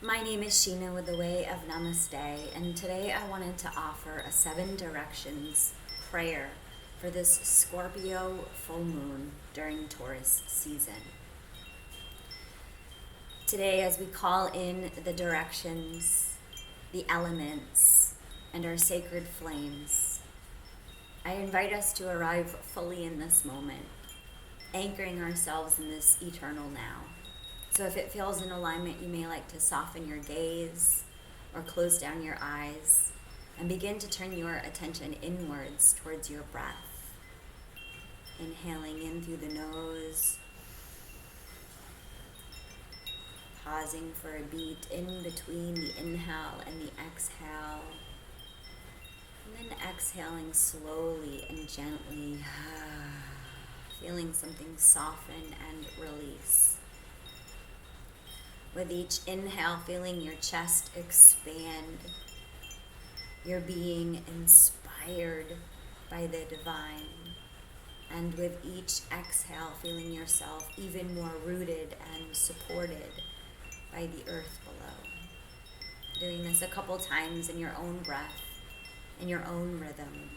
My name is Sheena with the Way of Namaste, and today I wanted to offer a 7 directions prayer for this Scorpio full moon during Taurus season. Today, as we call in the directions, the elements, and our sacred flames, I invite us to arrive fully in this moment, anchoring ourselves in this eternal now. So if it feels in alignment, you may like to soften your gaze or close down your eyes and begin to turn your attention inwards towards your breath. Inhaling in through the nose, pausing for a beat in between the inhale and the exhale, and then exhaling slowly and gently, feeling something soften and release. With each inhale, feeling your chest expand, your being inspired by the divine. And with each exhale, feeling yourself even more rooted and supported by the earth below. Doing this a couple times in your own breath, in your own rhythm,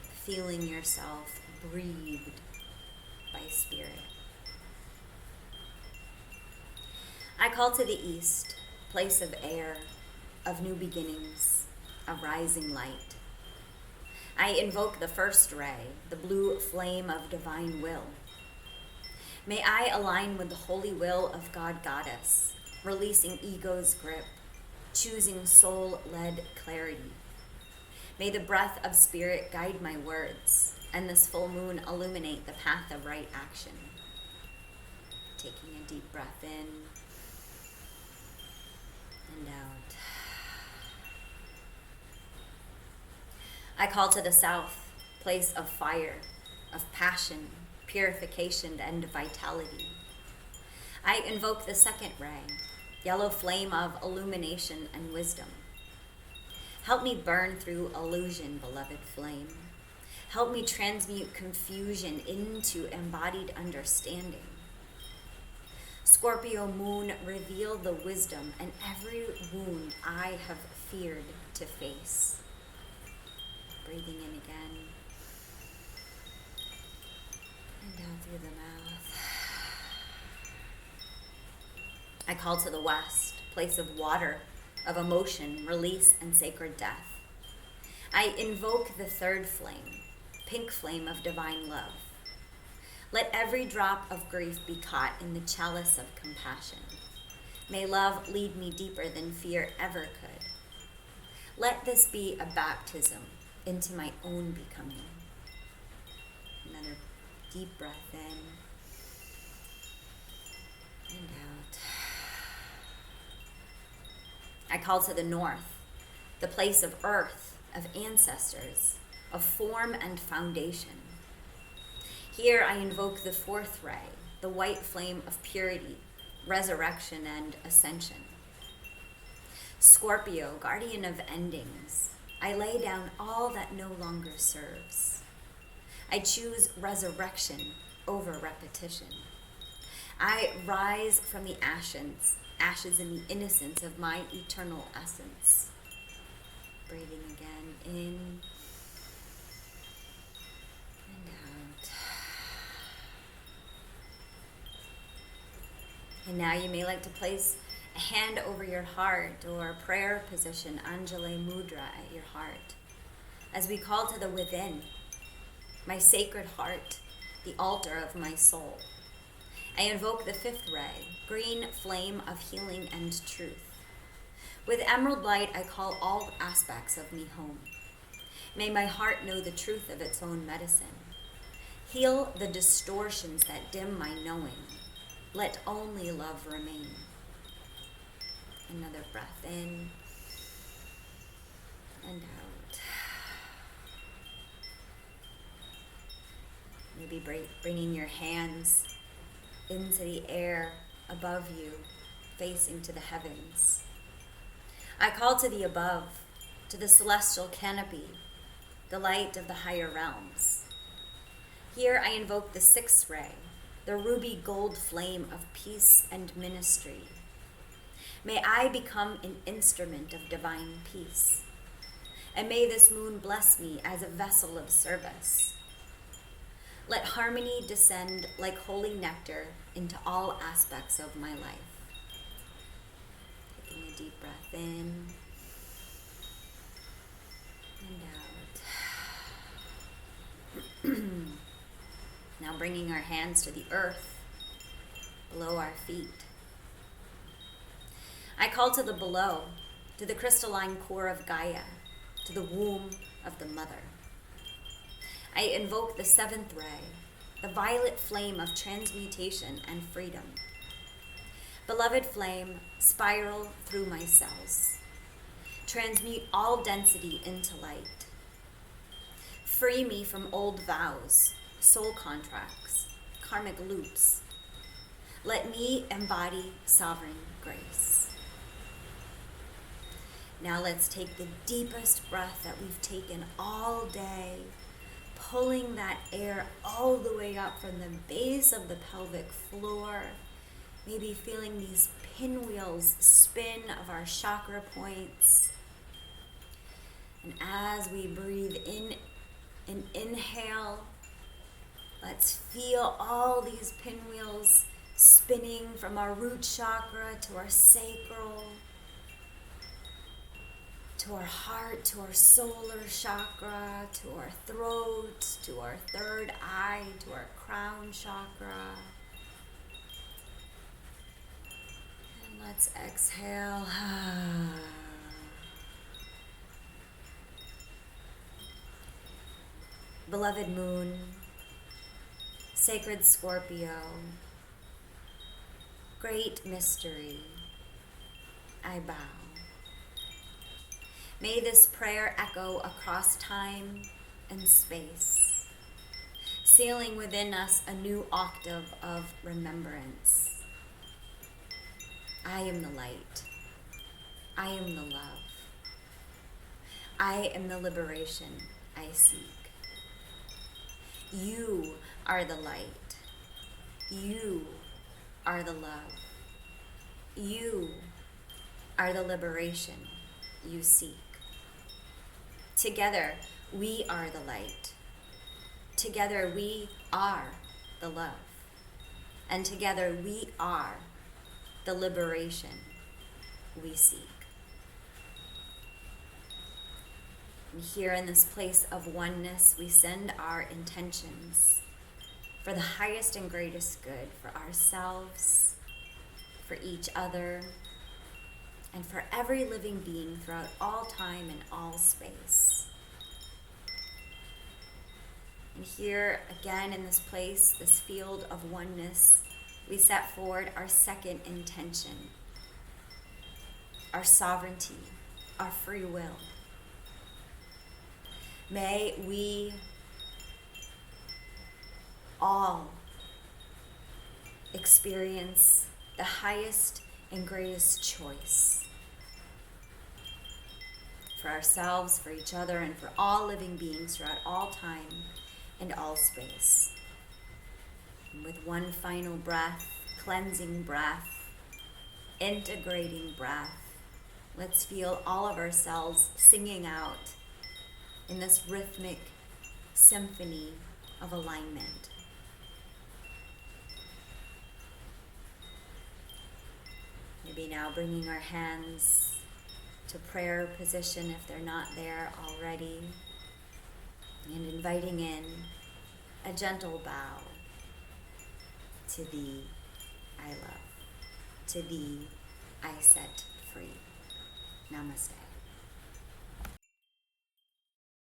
feeling yourself breathed by spirit. I call to the east, place of air, of new beginnings, of rising light. I invoke the first ray, the blue flame of divine will. May I align with the holy will of God Goddess, releasing ego's grip, choosing soul-led clarity. May the breath of spirit guide my words, and this full moon illuminate the path of right action. Taking a deep breath in and out. I call to the south, place of fire, of passion, purification, and vitality. I invoke the second ray, yellow flame of illumination and wisdom. Help me burn through illusion, beloved flame. Help me transmute confusion into embodied understanding. Scorpio moon, reveal the wisdom and every wound I have feared to face. Breathing in again and down through the mouth. I call to the west, place of water, of emotion, release, and sacred death. I invoke the third flame, pink flame of divine love. Let every drop of grief be caught in the chalice of compassion. May love lead me deeper than fear ever could. Let this be a baptism into my own becoming. Another deep breath in and out. I call to the north, the place of earth, of ancestors, of form and foundation. Here I invoke the fourth ray, the white flame of purity, resurrection, and ascension. Scorpio, guardian of endings, I lay down all that no longer serves. I choose resurrection over repetition. I rise from the ashes in the innocence of my eternal essence. Breathing again in and out. And now you may like to place a hand over your heart or a prayer position, Anjali Mudra at your heart. As we call to the within, my sacred heart, the altar of my soul. I invoke the fifth ray, green flame of healing and truth. With emerald light, I call all aspects of me home. May my heart know the truth of its own medicine. Heal the distortions that dim my knowing. Let only love remain. Another breath in and out. Maybe bringing your hands into the air above you, facing to the heavens. I call to the above, to the celestial canopy, the light of the higher realms. Here I invoke the sixth ray, the ruby gold flame of peace and ministry. May I become an instrument of divine peace. And may this moon bless me as a vessel of service. Let harmony descend like holy nectar into all aspects of my life. Taking a deep breath in and out. Now bringing our hands to the earth below our feet. I call to the below, to the crystalline core of Gaia, to the womb of the mother. I invoke the seventh ray, the violet flame of transmutation and freedom. Beloved flame, spiral through my cells. Transmute all density into light. Free me from old vows, soul contracts, karmic loops. Let me embody sovereign grace. Now let's take the deepest breath that we've taken all day, pulling that air all the way up from the base of the pelvic floor, maybe feeling these pinwheels spin of our chakra points. And as we breathe in and inhale, let's feel all these pinwheels spinning from our root chakra to our sacral, to our heart, to our solar chakra, to our throat, to our third eye, to our crown chakra. And let's exhale. Beloved moon, sacred Scorpio, great mystery, I bow. May this prayer echo across time and space, sealing within us a new octave of remembrance. I am the light. I am the love. I am the liberation I seek. You are the light. You are the love. You are the liberation you seek. Together, we are the light. Together, we are the love. And together, we are the liberation we seek. And here in this place of oneness, we send our intentions for the highest and greatest good for ourselves, for each other, and for every living being throughout all time and all space. And here again in this place, this field of oneness, we set forward our second intention, our sovereignty, our free will. May we all experience the highest and greatest choice for ourselves, for each other, and for all living beings throughout all time and all space. And with one final breath, cleansing breath, integrating breath, let's feel all of ourselves singing out in this rhythmic symphony of alignment. Maybe now bringing our hands to prayer position if they're not there already, and inviting in a gentle bow to thee I love, to thee I set free. Namaste.